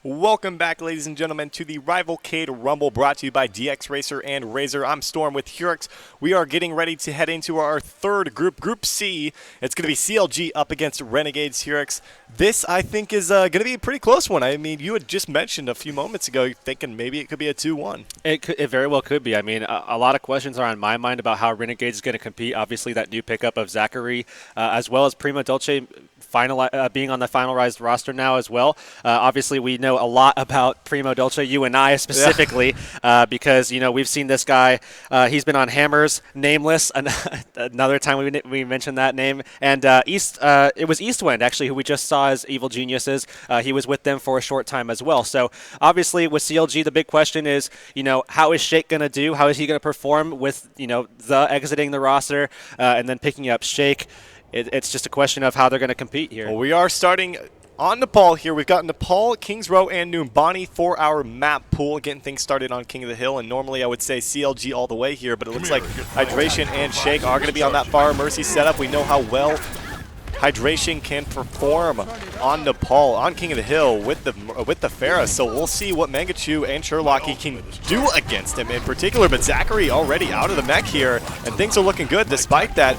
Welcome back, ladies and gentlemen, to the Rivalcade Rumble brought to you by DX Racer and Razor. I'm Storm with Hurix. We are getting ready to head into our third group, Group C. It's going to be CLG up against Renegades, Hurix. This, I think, is going to be a pretty close one. I mean, you had just mentioned a few moments ago thinking maybe it could be a 2-1. It very well could be. I mean, a lot of questions are on my mind about how Renegades is going to compete. Obviously, that new pickup of Zachary, as well as Primo Dolce being on the finalized roster now as well. Obviously, we know a lot about Primo Dolce, you and I specifically, because, you know, we've seen this guy. He's been on Hammers, Nameless, another time we mentioned that name. And it was Eastwind, actually, who we just saw as Evil Geniuses. He was with them for a short time as well. So, obviously, with CLG, the big question is, you know, how is Shake going to do? How is he going to perform with, you know, the exiting the roster and then picking up Shake? It's just a question of how they're going to compete here. Well, we are starting on Nepal here. We've got Nepal, Kings Row, and Numbani for our map pool, getting things started on King of the Hill. And normally I would say CLG all the way here, but it looks like Hydration and Shake are going to be on that Far Mercy setup. We know how well Hydration can perform on Nepal, on King of the Hill with the Pharah. So we'll see what Mangachu and Sherlocky can do against him in particular. But Zachary already out of the mech here, and things are looking good despite that,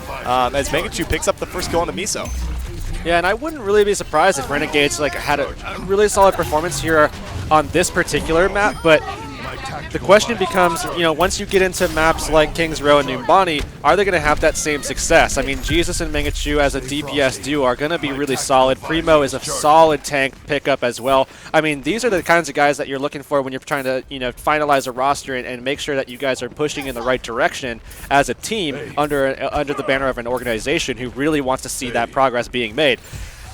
as Mangachu picks up the first kill on the Miso. Yeah, and I wouldn't really be surprised if Renegades had a really solid performance here on this particular map, but the question becomes, you know, once you get into maps like Kings Row and Numbani, are they going to have that same success? I mean, Jesus and Mangachu as a DPS duo are going to be really solid. Primo is a solid tank pickup as well. I mean, these are the kinds of guys that you're looking for when you're trying to, you know, finalize a roster and make sure that you guys are pushing in the right direction as a team under the banner of an organization who really wants to see that progress being made.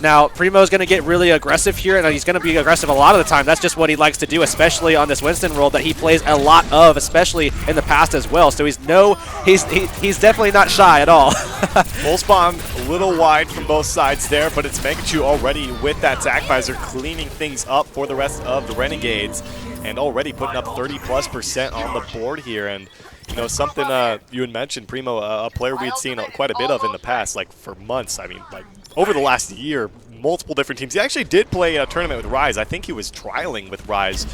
Now, Primo's going to get really aggressive here, and he's going to be aggressive a lot of the time. That's just what he likes to do, especially on this Winston role that he plays a lot of, especially in the past as well. So he's definitely not shy at all. Full spawn a little wide from both sides there, but it's Mangachu already with that Zac Visor cleaning things up for the rest of the Renegades, and already putting up 30+% on the board here. And you know, something you had mentioned, Primo, a player we had seen quite a bit of in the past, like for months. I mean, like over the last year, multiple different teams. He actually did play a tournament with Rise. I think he was trialing with Rise.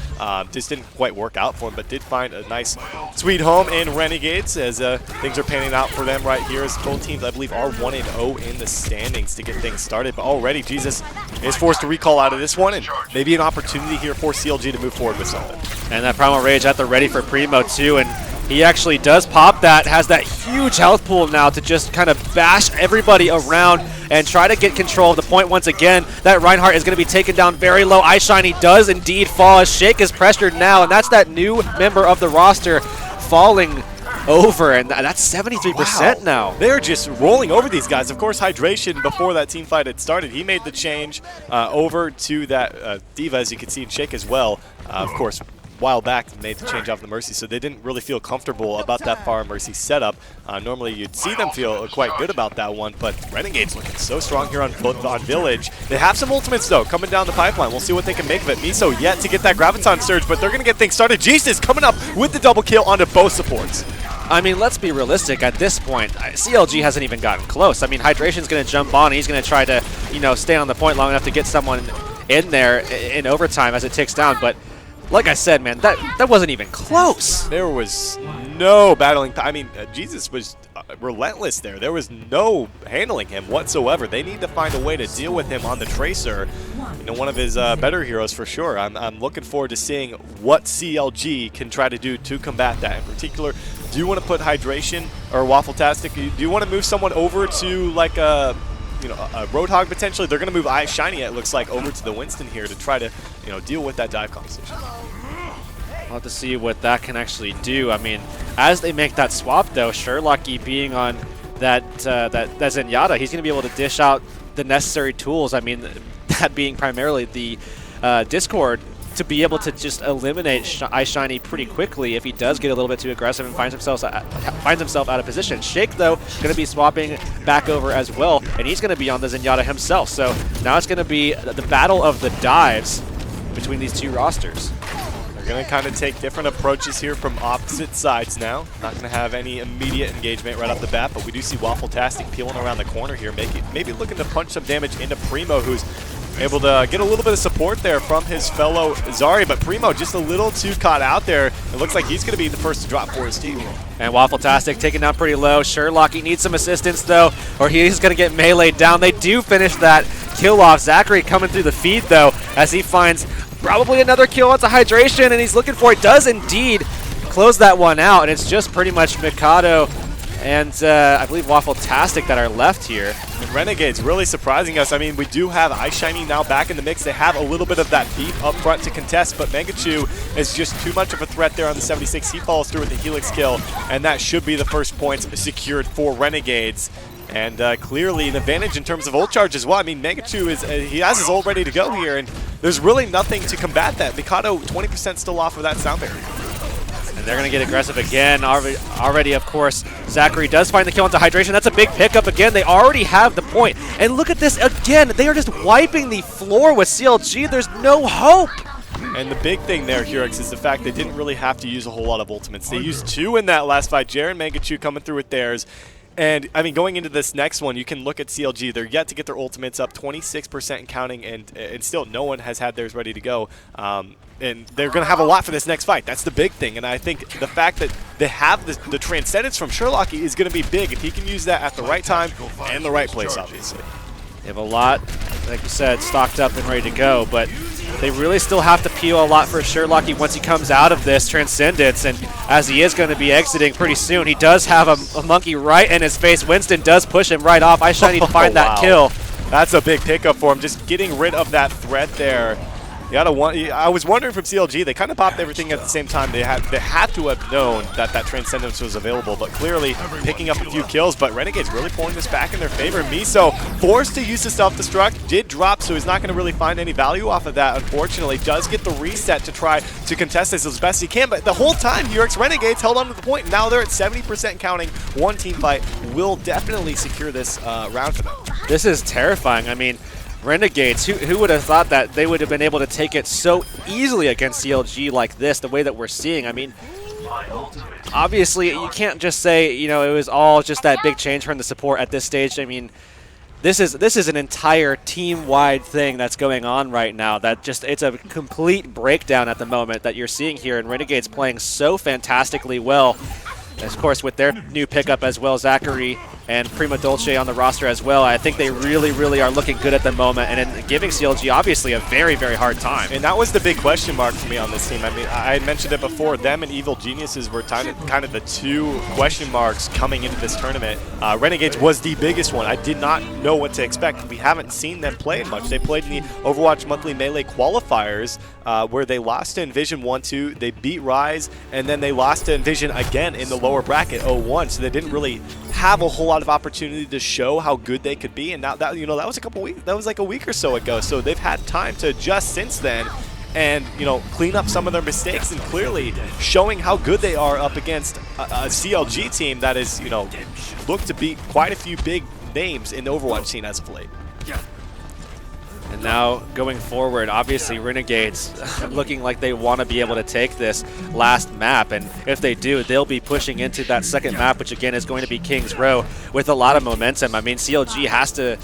Just didn't quite work out for him, but did find a nice sweet home in Renegades as things are panning out for them right here. As both teams, I believe, are 1-0 in the standings to get things started. But already, Jesus is forced to recall out of this one, and maybe an opportunity here for CLG to move forward with something. And that Primal Rage at the ready for Primo, too. And he actually does pop that, has that huge health pool now to just kind of bash everybody around and try to get control of the point once again. That Reinhardt is going to be taken down very low. iShiny does indeed fall as Shake is pressured now, and that's that new member of the roster falling over, and that's 73% now. They're just rolling over these guys. Of course, Hydration, before that team fight had started, he made the change over to that Diva, as you can see in Shake as well. Of course, while back made the change off the Mercy, so they didn't really feel comfortable about that Far Mercy setup. Normally you'd see them feel quite good about that one, but Renegades looking so strong here on Village. They have some ultimates though coming down the pipeline. We'll see what they can make of it. Miso yet to get that Graviton Surge, but they're going to get things started. Jesus coming up with the double kill onto both supports. I mean, let's be realistic at this point. CLG hasn't even gotten close. I mean, Hydration's going to jump on. He's going to try to, you know, stay on the point long enough to get someone in there in overtime as it ticks down, but like I said, man, that wasn't even close. There was no battling. I mean, Jesus was relentless there. There was no handling him whatsoever. They need to find a way to deal with him on the Tracer. You know, one of his better heroes for sure. I'm looking forward to seeing what CLG can try to do to combat that. In particular, do you want to put Hydration or Waffle-tastic? Do you want to move someone over to like a Roadhog potentially? They're going to move iShiny, it looks like, over to the Winston here to try to, you know, deal with that dive conversation. We'll have to see what that can actually do. I mean, as they make that swap, though, Sherlocky being on that Zenyatta, he's going to be able to dish out the necessary tools. I mean, that being primarily the Discord, to be able to just eliminate iShiny pretty quickly if he does get a little bit too aggressive and finds himself out of position. Shake, though, going to be swapping back over as well, and he's going to be on the Zenyatta himself. So now it's going to be the battle of the dives between these two rosters. They're going to kind of take different approaches here from opposite sides now. Not going to have any immediate engagement right off the bat, but we do see Waffle-tastic peeling around the corner here, maybe looking to punch some damage into Primo, who's able to get a little bit of support there from his fellow Zari, but Primo just a little too caught out there. It looks like he's going to be the first to drop for his team. And Waffletastic taken down pretty low. Sherlock, he needs some assistance though, or he's going to get meleeed down. They do finish that kill off. Zachary coming through the feed though, as he finds probably another kill onto Hydration, and he's looking for it. Does indeed close that one out, and it's just pretty much Mikado and I believe Waffletastic that are left here. And Renegades really surprising us. I mean, we do have iShiny now back in the mix. They have a little bit of that beef up front to contest, but Mangachu is just too much of a threat there on the 76. He follows through with the Helix kill, and that should be the first points secured for Renegades. And clearly an advantage in terms of ult charge as well. I mean, Mangachu he has his ult ready to go here, and there's really nothing to combat that. Mikado 20% still off of that sound barrier. And they're going to get aggressive again. Already, of course, Zachary does find the kill into Hydration. That's a big pickup again. They already have the point. And look at this again. They are just wiping the floor with CLG. There's no hope. And the big thing there, Hurix, is the fact they didn't really have to use a whole lot of ultimates. They used 2 in that last fight. Jaren and Mangachu coming through with theirs. And, I mean, going into this next one, you can look at CLG. They're yet to get their ultimates up, 26% and counting, and still no one has had theirs ready to go. And they're going to have a lot for this next fight. That's the big thing. And I think the fact that they have the Transcendence from Sherlock is going to be big if he can use that at the right time and the right place, obviously. They have a lot, like you said, stocked up and ready to go, but they really still have to peel a lot for Sherlock once he comes out of this Transcendence, and as he is going to be exiting pretty soon, he does have a monkey right in his face. Winston does push him right off. iShiny to find that kill. That's a big pickup for him, just getting rid of that threat there. I was wondering from CLG, they kind of popped everything at the same time. They had to have known that Transcendence was available, but clearly picking up a few kills. But Renegades really pulling this back in their favor. Miso forced to use the self-destruct, did drop, so he's not going to really find any value off of that, unfortunately. Does get the reset to try to contest this as best he can, but the whole time, Hurix Renegades held on to the point. Now they're at 70% counting. One team fight will definitely secure this round for them. This is terrifying. I mean, Renegades, who would have thought that they would have been able to take it so easily against CLG like this, the way that we're seeing? I mean, obviously, you can't just say, you know, it was all just that big change from the support at this stage. I mean, this is an entire team-wide thing that's going on right now. That just, it's a complete breakdown at the moment that you're seeing here, and Renegades playing so fantastically well. And of course, with their new pickup as well, Zachary and Prima Dolce on the roster as well, I think they really, really are looking good at the moment, and giving CLG obviously a very, very hard time. And that was the big question mark for me on this team. I mean, I mentioned it before. Them and Evil Geniuses were kind of the 2 question marks coming into this tournament. Renegades was the biggest one. I did not know what to expect. We haven't seen them play much. They played in the Overwatch Monthly Melee qualifiers where they lost to Envision 1-2. They beat Rise, and then they lost to Envision again in the lower bracket 0-1. So they didn't really have a whole lot of opportunity to show how good they could be, and now that, you know, that was a couple weeks, that was like a week or so ago. So they've had time to adjust since then, and, you know, clean up some of their mistakes, and clearly showing how good they are up against a CLG team that is, you know, looked to beat quite a few big names in the Overwatch scene as of late. And now going forward, obviously Renegades looking like they want to be able to take this last map, and if they do, they'll be pushing into that second map, which again is going to be King's Row, with a lot of momentum. I mean, CLG has to,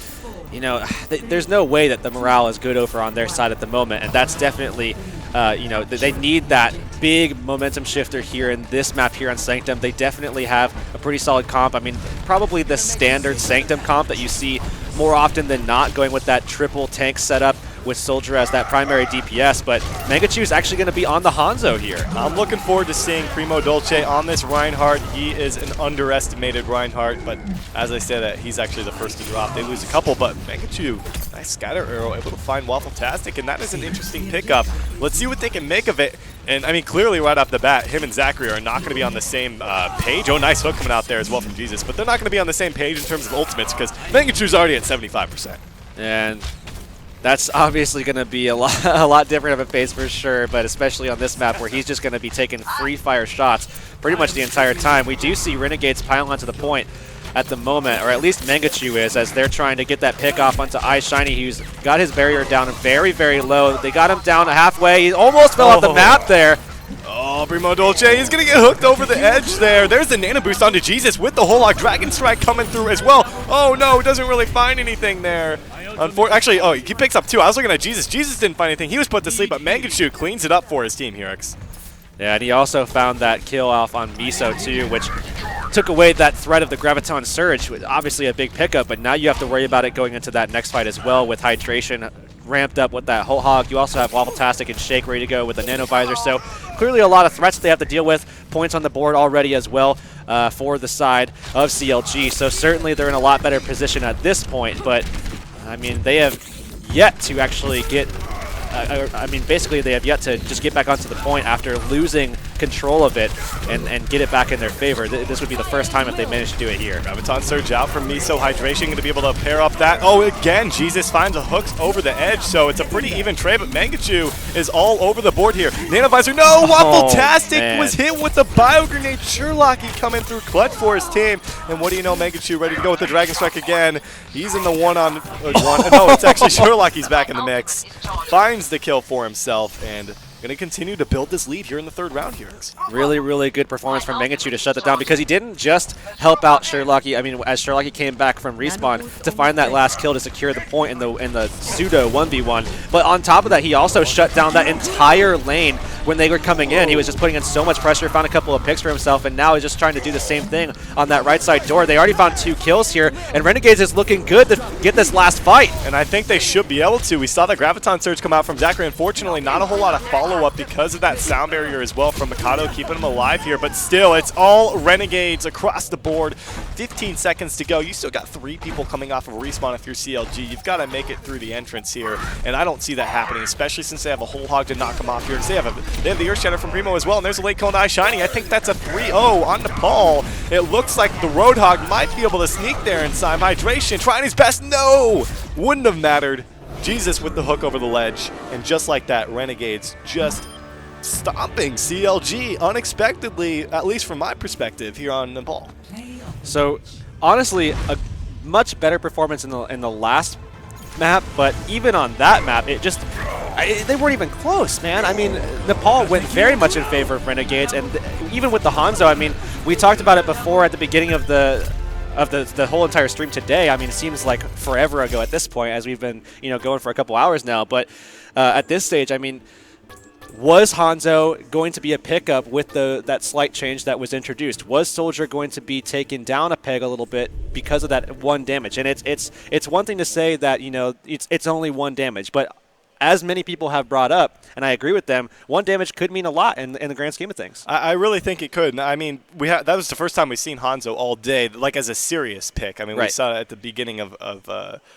you know, there's no way that the morale is good over on their side at the moment, and that's definitely, you know, they need that big momentum shifter here in this map here on Sanctum. They definitely have a pretty solid comp. I mean, probably the standard Sanctum comp that you see more often than not, going with that triple tank setup with Soldier as that primary DPS, but Mangachu is actually going to be on the Hanzo here. I'm looking forward to seeing Primo Dolce on this Reinhardt. He is an underestimated Reinhardt, but as I said, he's actually the first to drop. They lose a couple, but Mangachu, nice scatter arrow, able to find Waffletastic, and that is an interesting pickup. Let's see what they can make of it. And, I mean, clearly right off the bat, him and Zachary are not going to be on the same page. Oh, nice hook coming out there as well from Jesus. But they're not going to be on the same page in terms of ultimates because Mangachu's already at 75%. And that's obviously going to be a lot different of a pace for sure, but especially on this map where he's just going to be taking free fire shots pretty much the entire time. We do see Renegades pile onto the point at the moment, or at least Mangachu is, as they're trying to get that pick off onto iShiny, who's got his barrier down very, very low. They got him down halfway. He almost fell off the map there. Oh, Primo Dolce, he's going to get hooked over the edge there. There's the Nano Boost onto Jesus with the whole Dragon Strike coming through as well. Oh, no, doesn't really find anything there. Actually, oh, he picks up 2. I was looking at Jesus. Jesus didn't find anything. He was put to sleep, but Mangachu cleans it up for his team here. Yeah, and he also found that kill off on Miso too, which took away that threat of the Graviton Surge. Obviously a big pickup, but now you have to worry about it going into that next fight as well with Hydration ramped up with that whole hog. You also have Waffle-tastic and Shake ready to go with the Nano Visor. So clearly a lot of threats they have to deal with. Points on the board already as well for the side of CLG. So certainly they're in a lot better position at this point. But, I mean, they have yet to actually get... basically they have yet to just get back onto the point after losing control of it and get it back in their favor. This would be the first time if they managed to do it here. Graviton Surge out from Miso. Hydration going to be able to pair up that. Oh, again, Jesus finds the hooks over the edge, so it's a pretty even trade, but Mangachu is all over the board here. Nano Visor, no! Waffle-tastic was hit with the Bio Grenade. Sherlocky coming through clutch for his team, and what do you know, Mangachu ready to go with the Dragon Strike again. He's in the one-on-one. No, it's actually Sherlocky's back in the mix. Finds the kill for himself, and going to continue to build this lead here in the 3rd round here. Really, really good performance from Mangachu to shut that down because he didn't just help out Sherlocky. I mean, as Sherlocky came back from respawn to find that last kill to secure the point in the pseudo 1v1, but on top of that, he also shut down that entire lane when they were coming in. He was just putting in so much pressure, found a couple of picks for himself, and now he's just trying to do the same thing on that right side door. They already found 2 kills here, and Renegades is looking good to get this last fight. And I think they should be able to. We saw the Graviton Surge come out from Zachary. Unfortunately, not a whole lot of follow-up because of that sound barrier as well from Mikado, keeping him alive here. But still, it's all Renegades across the board. 15 seconds to go. You still got 3 people coming off of a respawn if you're CLG. You've got to make it through the entrance here, and I don't see that happening, especially since they have a whole hog to knock them off here. They have the Earth Shatter from Primo as well, and there's a late cone eye shiny. I think that's a 3-0 on Nepal. It looks like the Roadhog might be able to sneak there inside. Hydration trying his best. No! Wouldn't have mattered. Jesus with the hook over the ledge, and just like that, Renegades just stomping CLG unexpectedly, at least from my perspective here on Nepal. So honestly, a much better performance in the last map, but even on that map, it just they weren't even close, man. I mean, Nepal went very much in favor of Renegades, and even with the Hanzo, I mean, we talked about it before at the beginning of the whole entire stream today. I mean, it seems like forever ago at this point, as we've been going for a couple hours now. But at this stage, I mean, was Hanzo going to be a pickup with that slight change that was introduced? Was Soldier going to be taken down a peg a little bit because of that 1 damage? And it's one thing to say that it's only 1 damage, but as many people have brought up, and I agree with them, 1 damage could mean a lot in the grand scheme of things. I really think it could. I mean, that was the first time we've seen Hanzo all day, like as a serious pick. I mean, we saw it at the beginning of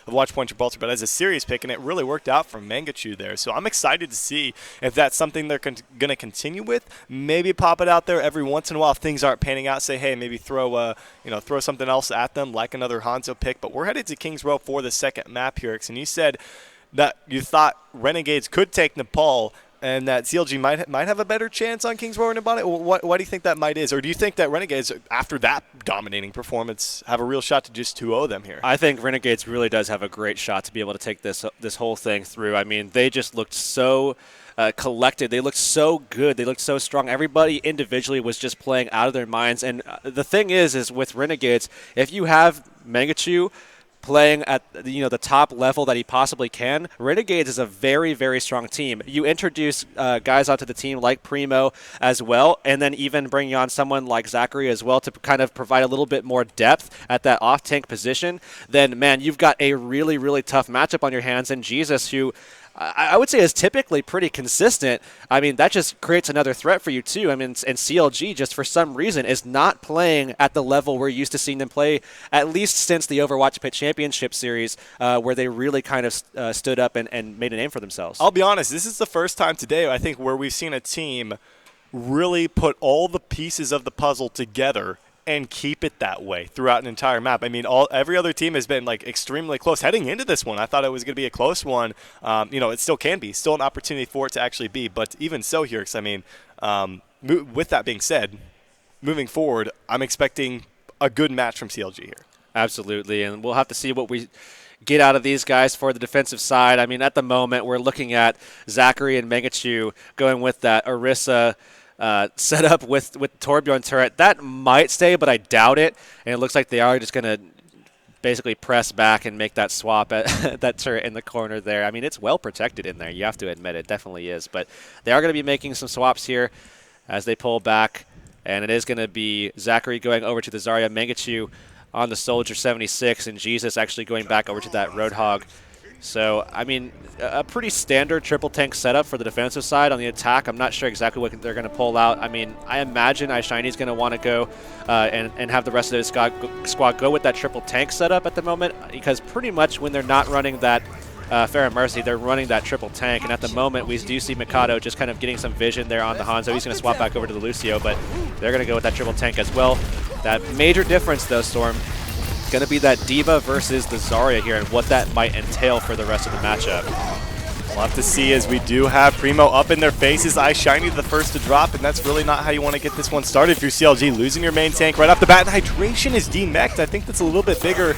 Watch Point Gibraltar, but as a serious pick, and it really worked out for Mangachu there. So I'm excited to see if that's something they're going to continue with. Maybe pop it out there every once in a while if things aren't panning out. Say, hey, maybe throw something else at them, like another Hanzo pick. But we're headed to Kings Row for the 2nd map here, and you said that you thought Renegades could take Nepal and that CLG might have a better chance on Kings Row and Bonnet. Why do you think that might is? Or do you think that Renegades, after that dominating performance, have a real shot to just 2-0 them here? I think Renegades really does have a great shot to be able to take this whole thing through. I mean, they just looked so collected. They looked so good. They looked so strong. Everybody individually was just playing out of their minds. And the thing is with Renegades, if you have Mangachu playing at the top level that he possibly can, Renegades is a very, very strong team. You introduce guys onto the team like Primo as well, and then even bringing on someone like Zachary as well to kind of provide a little bit more depth at that off-tank position, then, man, you've got a really, really tough matchup on your hands. And Jesus, who I would say is typically pretty consistent. I mean, that just creates another threat for you too. I mean, and CLG just for some reason is not playing at the level we're used to seeing them play, at least since the Overwatch Pit Championship Series, where they really kind of stood up and made a name for themselves. I'll be honest, this is the first time today, I think, where we've seen a team really put all the pieces of the puzzle together and keep it that way throughout an entire map. I mean, every other team has been like extremely close. Heading into this one, I thought it was going to be a close one. It still can be, still an opportunity for it to actually be. But even so here, because I mean, with that being said, moving forward, I'm expecting a good match from CLG here. Absolutely, and we'll have to see what we get out of these guys for the defensive side. I mean, at the moment, we're looking at Zachary and Mangachu going with that Orisa set up with Torbjorn turret. That might stay, but I doubt it. And it looks like they are just going to basically press back and make that swap at that turret in the corner there. I mean, it's well protected in there. You have to admit it definitely is. But they are going to be making some swaps here as they pull back. And it is going to be Zachary going over to the Zarya, Mangachu on the Soldier 76, and Jesus actually going back over to that Roadhog. So, I mean, a pretty standard triple tank setup for the defensive side. On the attack, I'm not sure exactly what they're going to pull out. I mean, I imagine iShiny's going to want to go and have the rest of his squad go with that triple tank setup at the moment, because pretty much when they're not running that Fair and Mercy, they're running that triple tank. And at the moment, we do see Mikado just kind of getting some vision there on the Hanzo. He's going to swap back over to the Lucio, but they're going to go with that triple tank as well. That major difference, though, Storm, going to be that D.Va versus the Zarya here and what that might entail for the rest of the matchup. We'll have to see, as we do have Primo up in their faces. iShiny the first to drop, and that's really not how you want to get this one started. If you're CLG, losing your main tank right off the bat, and Hydration is demeched. I think that's a little bit bigger.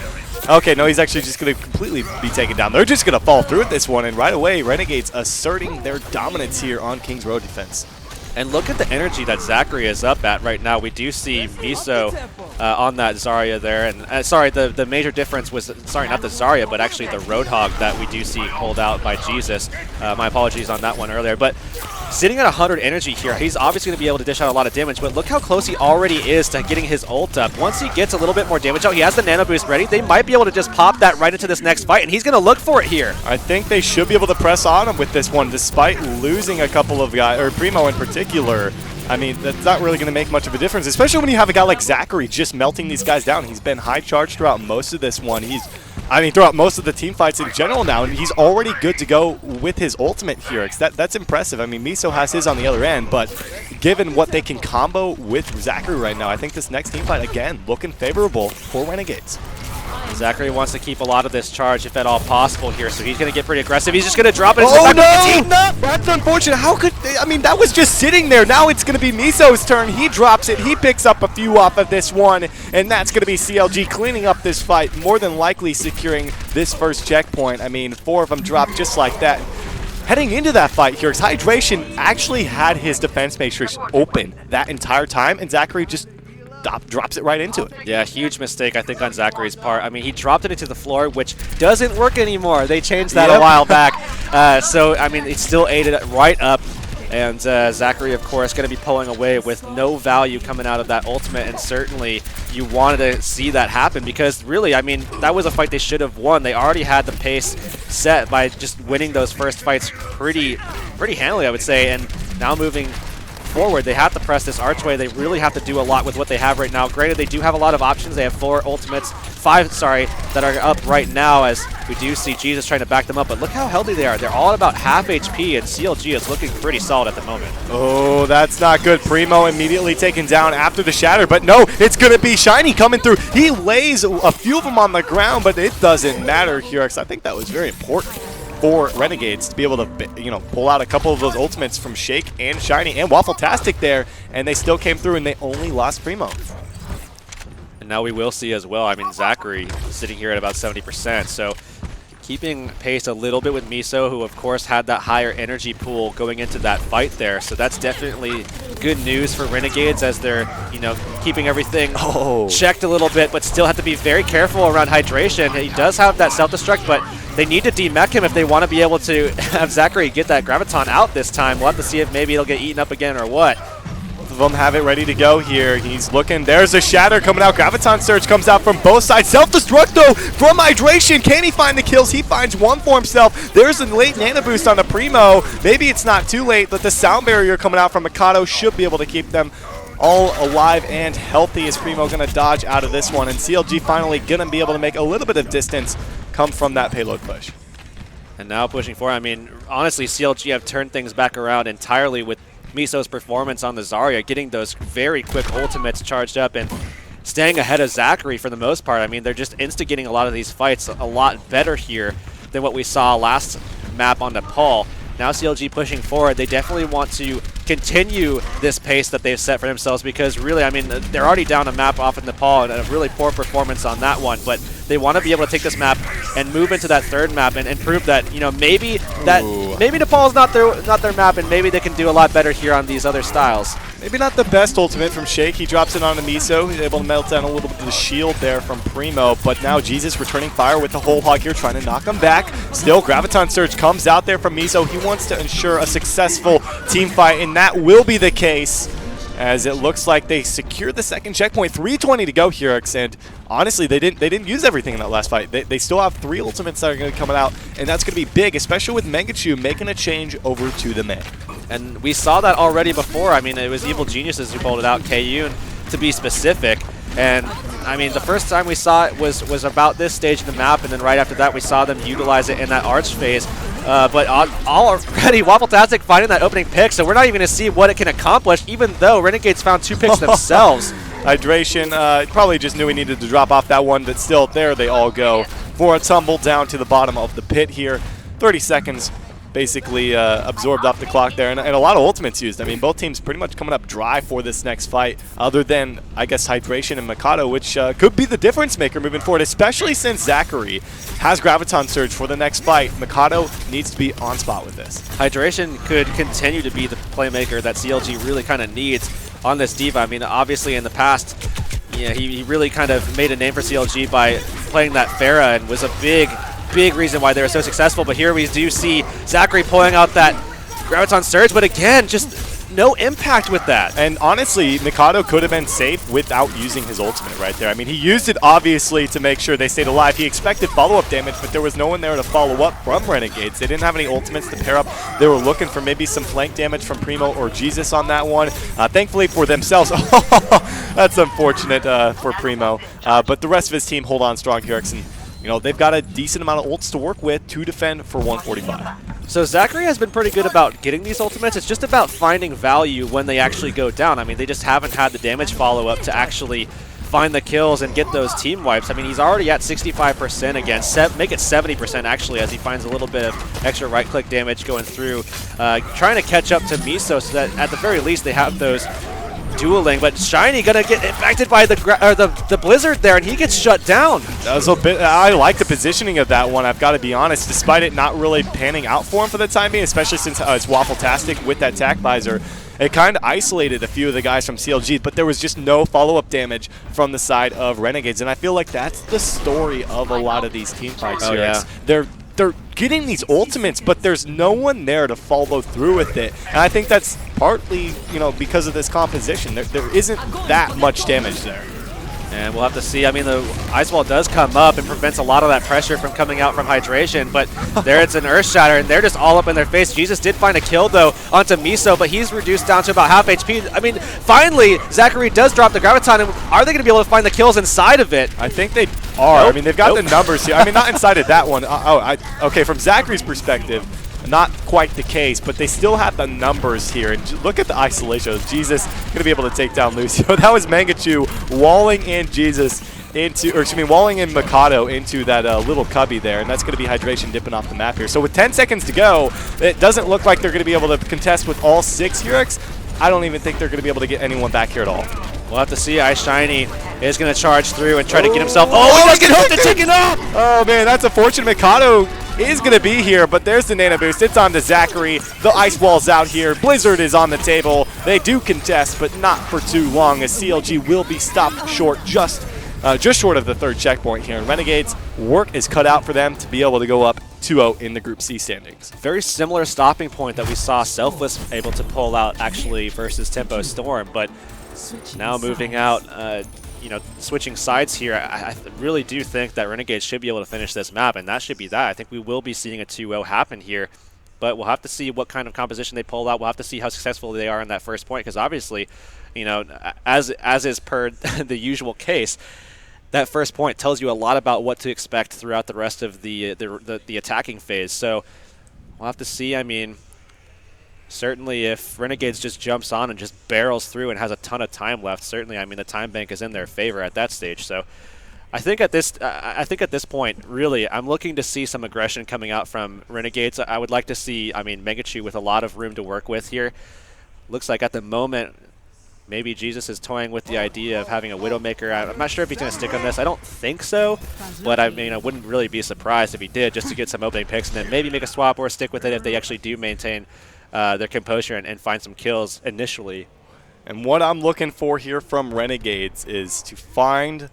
Okay, no, he's actually just going to completely be taken down. They're just going to fall through with this one, and right away, Renegades asserting their dominance here on King's Road defense. And look at the energy that Zachary is up at right now. We do see Miso on that Zarya there. And sorry, the major difference was, sorry, not the Zarya, but actually the Roadhog that we do see pulled out by Jesus. My apologies on that one earlier. But sitting at 100 energy here, he's obviously going to be able to dish out a lot of damage, but look how close he already is to getting his ult up. Once he gets a little bit more damage out, he has the nano boost ready. They might be able to just pop that right into this next fight, and he's going to look for it here. I think they should be able to press on him with this one, despite losing a couple of guys, or Primo in particular. I mean, that's not really going to make much of a difference, especially when you have a guy like Zachary just melting these guys down. He's been high charged throughout most of this one. Throughout most of the team fights in general now, and he's already good to go with his ultimate here. That's impressive. I mean, Miso has his on the other end, but given what they can combo with Zachary right now, I think this next team fight, again, looking favorable for Renegades. Zachary wants to keep a lot of this charge, if at all possible here, so he's going to get pretty aggressive. He's just going to drop it. Oh, no! That's unfortunate. How could they? I mean, that was just sitting there. Now it's going to be Miso's turn. He drops it. He picks up a few off of this one, and that's going to be CLG cleaning up this fight, more than likely securing this first checkpoint. I mean, 4 of them dropped just like that. Heading into that fight here, Hydration actually had his defense matrix open that entire time, and Zachary just drops it right into it. Yeah, huge mistake, I think, on Zachary's part. I mean, he dropped it into the floor, which doesn't work anymore. They changed that a while back. So, I mean, it still ate it right up. And Zachary, of course, going to be pulling away with no value coming out of that ultimate. And certainly you wanted to see that happen because, really, I mean, that was a fight they should have won. They already had the pace set by just winning those first fights pretty handily, I would say. And now moving forward, they have to press this archway. They really have to do a lot with what they have right now. Granted, they do have a lot of options. They have 5 ultimates, that are up right now, as we do see Jesus trying to back them up. But look how healthy they are. They're all at about half HP, and CLG is looking pretty solid at the moment. Oh, that's not good. Primo immediately taken down after the shatter, but no, it's going to be Shiny coming through. He lays a few of them on the ground, but it doesn't matter here, because I think that was very important for Renegades to be able to, pull out a couple of those ultimates from Shake and Shiny and Waffle-tastic there, and they still came through and they only lost Primo. And now we will see as well, I mean, Zachary sitting here at about 70%, so keeping pace a little bit with Miso, who of course had that higher energy pool going into that fight there, so that's definitely good news for Renegades as they're, keeping everything checked a little bit, but still have to be very careful around hydration. He does have that self-destruct, but they need to demech him if they want to be able to have Zachary get that Graviton out this time. We'll have to see if maybe it'll get eaten up again or what. Both of them have it ready to go here. He's looking. There's a shatter coming out. Graviton Surge comes out from both sides. Self-destruct, though, from Hydration. Can he find the kills? He finds one for himself. There's a late Nano Boost on the Primo. Maybe it's not too late, but the Sound Barrier coming out from Mikado should be able to keep them all alive and healthy. Is Primo going to dodge out of this one? And CLG finally going to be able to make a little bit of distance come from that payload push. And now pushing forward. I mean, honestly, CLG have turned things back around entirely with Miso's performance on the Zarya, getting those very quick ultimates charged up and staying ahead of Zachary for the most part. I mean, they're just instigating a lot of these fights a lot better here than what we saw last map on Nepal. Now CLG pushing forward, they definitely want to continue this pace that they've set for themselves because really, I mean, they're already down a map off in Nepal and a really poor performance on that one, but they want to be able to take this map and move into that third map and prove that, maybe Nepal's not their map and maybe they can do a lot better here on these other styles. Maybe not the best ultimate from Shake. He drops it onto Miso. He's able to melt down a little bit of the shield there from Primo. But now Jesus returning fire with the whole hog here, trying to knock him back. Still, Graviton Surge comes out there from Miso. He wants to ensure a successful team fight, and that will be the case, as it looks like they secured the second checkpoint. 3:20 to go here, and honestly, they didn't use everything in that last fight. They still have 3 ultimates that are going to come out, and that's going to be big, especially with Megachu making a change over to the main. And we saw that already before. I mean, it was Evil Geniuses who pulled it out, KU, to be specific. And I mean, the first time we saw it was about this stage of the map, and then right after that we saw them utilize it in that arch phase. But already Waffletastic finding that opening pick, so we're not even going to see what it can accomplish, even though Renegades found 2 picks themselves. Hydration probably just knew he needed to drop off that one, but still, there they all go for a tumble down to the bottom of the pit here. 30 seconds basically absorbed off the clock there, and a lot of ultimates used. I mean, both teams pretty much coming up dry for this next fight, other than, I guess, Hydration and Mikado, which could be the difference maker moving forward, especially since Zachary has Graviton Surge for the next fight. Mikado needs to be on spot with this. Hydration could continue to be the playmaker that CLG really kind of needs on this diva. I mean, obviously in the past, yeah, he really kind of made a name for CLG by playing that Pharah and was a big reason why they were so successful. But here we do see Zachary pulling out that Graviton Surge, but again, just no impact with that. And honestly, Mikado could have been safe without using his ultimate right there. I mean, he used it obviously to make sure they stayed alive. He expected follow-up damage, but there was no one there to follow up from Renegades. They didn't have any ultimates to pair up. They were looking for maybe some flank damage from Primo or Jesus on that one. Thankfully for themselves, that's unfortunate for Primo. But the rest of his team hold on strong here, and you know, they've got a decent amount of ults to work with to defend for 145. So Zachary has been pretty good about getting these ultimates. It's just about finding value when they actually go down. I mean, they just haven't had the damage follow-up to actually find the kills and get those team wipes. I mean, he's already at 65% again. Make it 70% actually, as he finds a little bit of extra right-click damage going through, trying to catch up to Miso so that at the very least they have those dueling, but Shiny gonna get impacted by the blizzard there, and he gets shut down. That was a bit. I like the positioning of that one, I've got to be honest, despite it not really panning out for him for the time being, especially since it's Waffletastic with that tac visor. It kind of isolated a few of the guys from CLG, but there was just no follow-up damage from the side of Renegades, and I feel like that's the story of a lot of these team fights here. Yeah. They're getting these ultimates, but there's no one there to follow through with it. And I think that's partly, you know, because of this composition. There isn't that much damage there. And we'll have to see. I mean, the Ice Wall does come up and prevents a lot of that pressure from coming out from Hydration, but there it's an Earth Shatter, and they're just all up in their face. Jesus did find a kill, though, onto Miso, but he's reduced down to about half HP. I mean, finally, Zachary does drop the Graviton, and are they going to be able to find the kills inside of it? I think they are. I mean, they've got the numbers here. I mean, not inside of that one. Okay, from Zachary's perspective, not quite the case, but they still have the numbers here. And look at the isolation. Jesus going to be able to take down Lucio. That was Mangachu walling in Jesus into, or excuse me, walling in Mikado into that little cubby there, and that's going to be Hydration dipping off the map here. So with 10 seconds to go, it doesn't look like they're going to be able to contest with all 6 Heroics. I don't even think they're going to be able to get anyone back here at all. We'll have to see. Ice Shiny is going to charge through and try to get himself. Oh, he does get hooked and taken off! Oh, man, that's unfortunate. Mikado is going to be here, but there's the Nano Boost. It's on to Zachary. The Ice Wall's out here. Blizzard is on the table. They do contest, but not for too long, as CLG will be stopped short, just short of the 3rd checkpoint here. And Renegades, work is cut out for them to be able to go up 2-0 in the Group C standings. Very similar stopping point that we saw Selfless able to pull out actually versus Tempo Storm, but now moving out, you know, switching sides here, I really do think that Renegades should be able to finish this map, and that should be that. I think we will be seeing a 2-0 happen here, but we'll have to see what kind of composition they pull out. We'll have to see how successful they are in that first point, because obviously, you know, as is per the usual case, that first point tells you a lot about what to expect throughout the rest of the attacking phase. So we'll have to see. I mean, certainly if Renegades just jumps on and just barrels through and has a ton of time left, certainly, I mean, the time bank is in their favor at that stage. So I think at this point, really, I'm looking to see some aggression coming out from Renegades. I would like to see, I mean, Megachu with a lot of room to work with here. Looks like at the moment, maybe Jesus is toying with the idea of having a Widowmaker. I'm not sure if he's going to stick on this. I don't think so, but I mean, I wouldn't really be surprised if he did, just to get some opening picks and then maybe make a swap or stick with it if they actually do maintain their composure and find some kills initially. And what I'm looking for here from Renegades is to find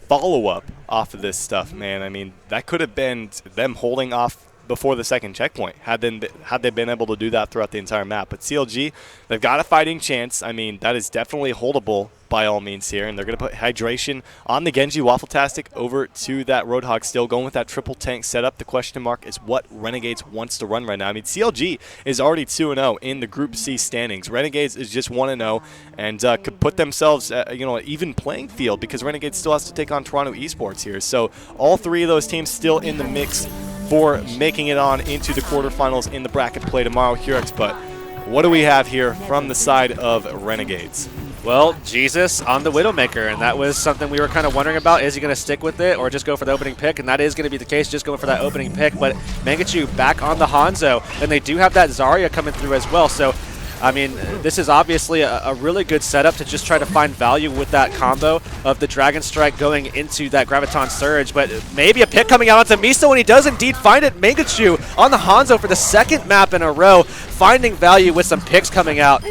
follow-up off of this stuff, man. I mean, that could have been them holding off before the second checkpoint had they been able to do that throughout the entire map. But CLG, they've got a fighting chance. I mean, that is definitely holdable by all means here, and they're going to put Hydration on the Genji. Waffletastic over to that Roadhog, still going with that triple tank setup. The question mark is what Renegades wants to run right now. I mean, CLG is already 2-0 in the Group C standings. Renegades is just 1-0 and could put themselves at, you know, an even playing field because Renegades still has to take on Toronto Esports here. So all three of those teams still in the mix for making it on into the quarterfinals in the bracket play tomorrow, Hurix. But what do we have here from the side of Renegades? Well, Jesus on the Widowmaker, and that was something we were kind of wondering about. Is he going to stick with it or just go for the opening pick? And that is going to be the case, just going for that opening pick. But Mangachu back on the Hanzo, and they do have that Zarya coming through as well. So, I mean, this is obviously a really good setup to just try to find value with that combo of the Dragon Strike going into that Graviton Surge. But maybe a pick coming out onto Miso, and he does indeed find it. Mangachu on the Hanzo for the second map in a row, finding value with some picks coming out.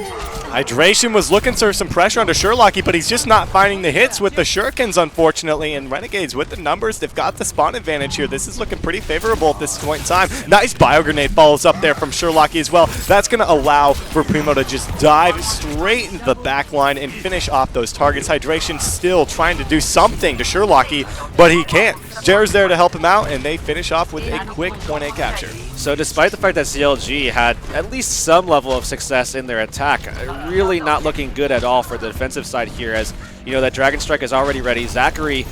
Hydration was looking for some pressure onto Sherlocky, but he's just not finding the hits with the shurikens, unfortunately. And Renegades, with the numbers, they've got the spawn advantage here. This is looking pretty favorable at this point in time. Nice bio grenade follows up there from Sherlocky as well. That's going to allow for Primo to just dive straight into the back line and finish off those targets. Hydration still trying to do something to Sherlocky, but he can't. Jared's there to help him out, and they finish off with a quick point A capture. So despite the fact that CLG had at least some level of success in their attack, really not looking good at all for the defensive side here, as you know that Dragon Strike is already ready. Zachary,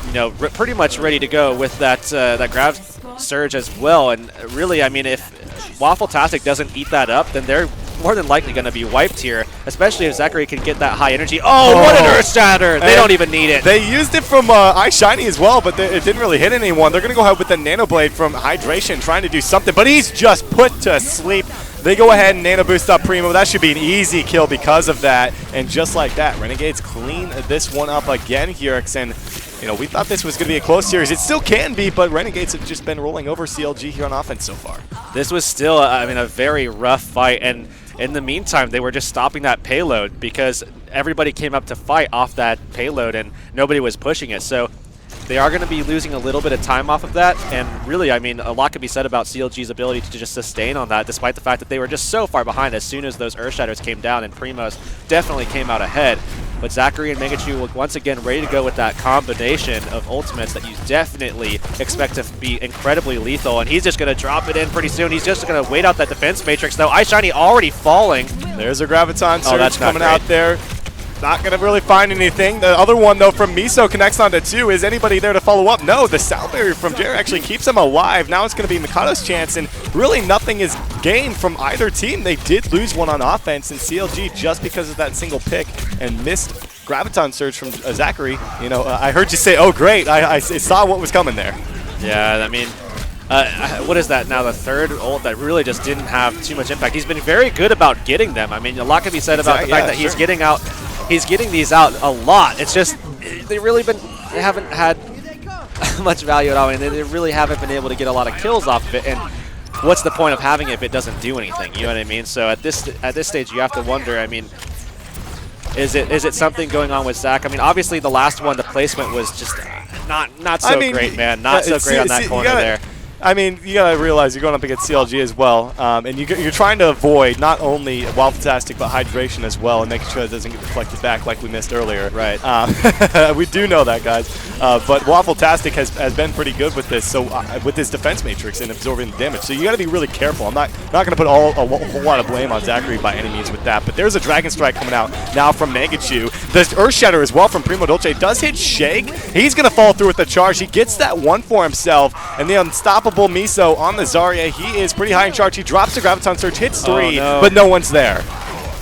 you know, pretty much ready to go with that that Grav Surge as well. And really, I mean, if Waffletastic doesn't eat that up, then they're more than likely going to be wiped here, especially if Zachary can get that high energy. Oh, what an Earth Shatter! They don't even need it. They used it from Eye Shiny as well, but it didn't really hit anyone. They're going to go ahead with the Nano Blade from Hydration, trying to do something, but he's just put to sleep. They go ahead and Nano Boost up Primo. That should be an easy kill because of that. And just like that, Renegades clean this one up again here. And, you know, we thought this was going to be a close series. It still can be, but Renegades have just been rolling over CLG here on offense so far. This was still, I mean, a very rough fight. And in the meantime, they were just stopping that payload because everybody came up to fight off that payload and nobody was pushing it. So they are going to be losing a little bit of time off of that, and really, I mean, a lot could be said about CLG's ability to just sustain on that, despite the fact that they were just so far behind as soon as those Earth Shatters came down, and Primos definitely came out ahead. But Zachary and Mangachu will once again ready to go with that combination of ultimates that you definitely expect to be incredibly lethal, and he's just going to drop it in pretty soon. He's just going to wait out that defense matrix, though. Eye Shiny already falling. There's a Graviton Surge that's coming out there. Not going to really find anything. The other one, though, from Miso connects onto 2. Is anybody there to follow up? No, the sound barrier from Jared actually keeps him alive. Now it's going to be Mikado's chance, and really nothing is gained from either team. They did lose one on offense, and CLG, just because of that single pick and missed Graviton Surge from Zachary. You know, I heard you say, oh, great. I saw what was coming there. Yeah, I mean, what is that now? The third ult that really just didn't have too much impact. He's been very good about getting them. I mean, a lot can be said about the fact that he's getting out. He's getting these out a lot. It's just they haven't had much value at all, and they really haven't been able to get a lot of kills off of it. And what's the point of having it if it doesn't do anything? You know what I mean? So at this stage, you have to wonder. I mean, is it something going on with Zach? I mean, obviously the last one, the placement was just not so great, man. Not so great on that corner there. I mean, you gotta realize you're going up against CLG as well, and you're trying to avoid not only Waffletastic but Hydration as well, and making sure it doesn't get deflected back like we missed earlier. Right. We do know that, guys. But Waffletastic has been pretty good with this, so with this defense matrix and absorbing the damage. So you got to be really careful. I'm not going to put a whole lot of blame on Zachary by any means with that. But there's a Dragon Strike coming out now from Mangachu. The Earth Shatter as well from Primo Dolce does hit Shake. He's going to fall through with the charge. He gets that one for himself, and the unstoppable Miso on the Zarya. He is pretty high in charge. He drops the Graviton Surge, hits 3, but no one's there.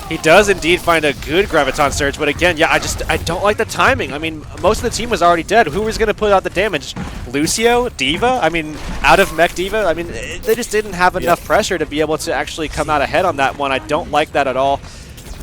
He does indeed find a good Graviton Surge, but again, yeah, I don't like the timing. I mean, most of the team was already dead. Who was going to put out the damage? Lucio? Diva? I mean, out of Mech Diva? I mean, they just didn't have enough pressure to be able to actually come out ahead on that one. I don't like that at all.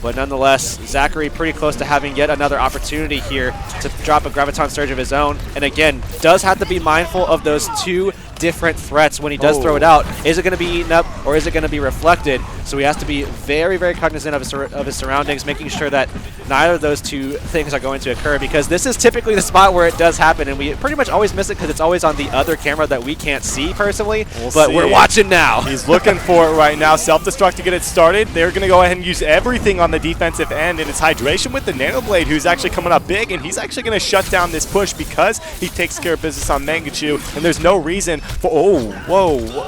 But nonetheless, Zachary pretty close to having yet another opportunity here to drop a Graviton Surge of his own. And again, does have to be mindful of those 2 different threats when he does throw it out. Is it going to be eaten up or is it going to be reflected? So he has to be very, very cognizant of his surroundings, making sure that neither of those two things are going to occur, because this is typically the spot where it does happen, and we pretty much always miss it because it's always on the other camera that we can't see personally, but we're watching now. He's looking for it right now. Self-destruct to get it started. They're going to go ahead and use everything on the defensive end, and it's hydration with the Nanoblade, who's actually coming up big, and he's actually going to shut down this push because he takes care of business on Mangachu, and there's no reason for,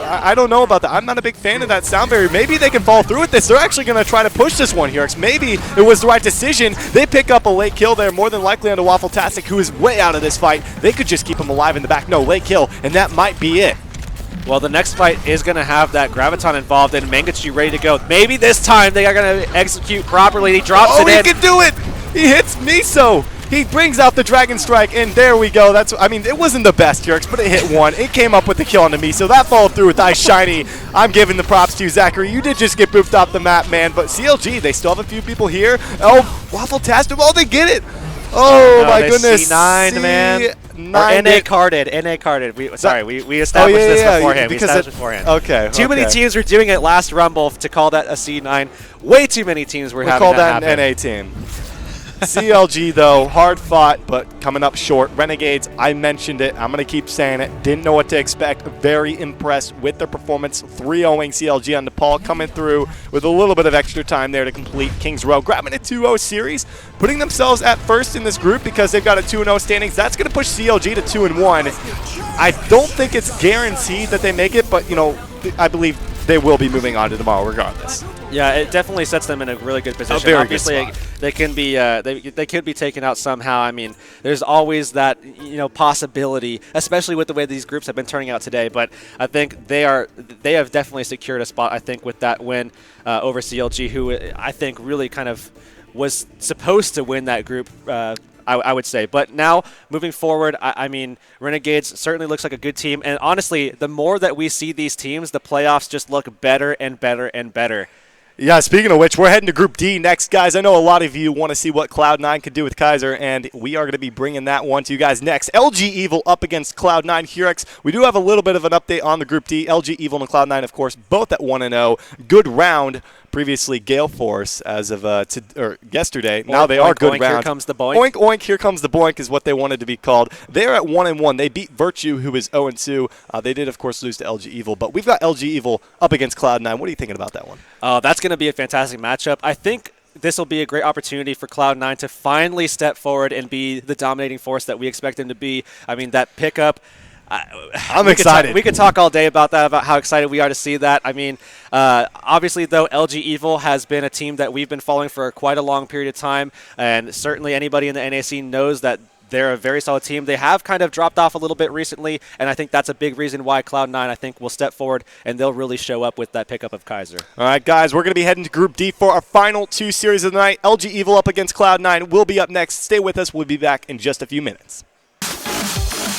I don't know about that. I'm not a big fan of that sound barrier. Maybe they can fall through with this. They're actually going to try to push this one here. Maybe it was the right decision. They pick up a late kill there, more than likely onto Waffle-tastic, who is way out of this fight. They could just keep him alive in the back. No, late kill, and that might be it. Well, the next fight is going to have that Graviton involved and Mangachu ready to go. Maybe this time they are going to execute properly. He drops it in. Oh, he can do it! He hits Miso! He brings out the Dragon Strike, and there we go. It wasn't the best, Yerks, but it hit one. It came up with the kill on the Miso. That followed through with Ice Shiny. I'm giving the props to you, Zachary. You did just get boofed off the map, man. But CLG, they still have a few people here. Oh, Waffle-tastic. Oh, they get it! Oh, my goodness. C9, man. Or NA carded. NA carded. We established this beforehand. Okay. Too many teams were doing it last Rumble to call that a C9. Way too many teams were having call that an NA team. CLG, though, hard fought, but coming up short. Renegades, I mentioned it. I'm going to keep saying it. Didn't know what to expect. Very impressed with their performance. 3-0ing CLG on Nepal, coming through with a little bit of extra time there to complete Kings Row. Grabbing a 2-0 series, putting themselves at first in this group because they've got a 2-0 standings. That's going to push CLG to 2-1. I don't think it's guaranteed that they make it, but, I believe they will be moving on to tomorrow regardless. Yeah, it definitely sets them in a really good position. Very Obviously, good spot. they can be they could be taken out somehow. I mean, there's always that possibility, especially with the way these groups have been turning out today. But I think they have definitely secured a spot. I think with that win over CLG, who I think really kind of was supposed to win that group. I would say. But now, moving forward, I mean, Renegades certainly looks like a good team. And honestly, the more that we see these teams, the playoffs just look better and better and better. Yeah, speaking of which, we're heading to Group D next, guys. I know a lot of you want to see what Cloud9 could do with Kaiser, and we are going to be bringing that one to you guys next. LG Evil up against Cloud9 Hurex. We do have a little bit of an update on the Group D. LG Evil and Cloud9, of course, both at 1-0. Good round. Previously Gale Force as of yesterday. Now they are good oink, round. Here comes the boink. Oink, oink, here comes the boink is what they wanted to be called. They're at 1-1. They beat Virtue, who is 0-2. They did, of course, lose to LG Evil. But we've got LG Evil up against Cloud9. What are you thinking about that one? That's going to be a fantastic matchup. I think this will be a great opportunity for Cloud9 to finally step forward and be the dominating force that we expect them to be. I mean, that pickup. I'm excited. We could talk all day about that, about how excited we are to see that. I mean, obviously, though, LG Evil has been a team that we've been following for quite a long period of time, and certainly anybody in the NAC knows that they're a very solid team. They have kind of dropped off a little bit recently, and I think that's a big reason why Cloud9, I think, will step forward, and they'll really show up with that pickup of Kaiser. All right, guys, we're going to be heading to Group D for our final two series of the night. LG Evil up against Cloud9 will be up next. Stay with us. We'll be back in just a few minutes.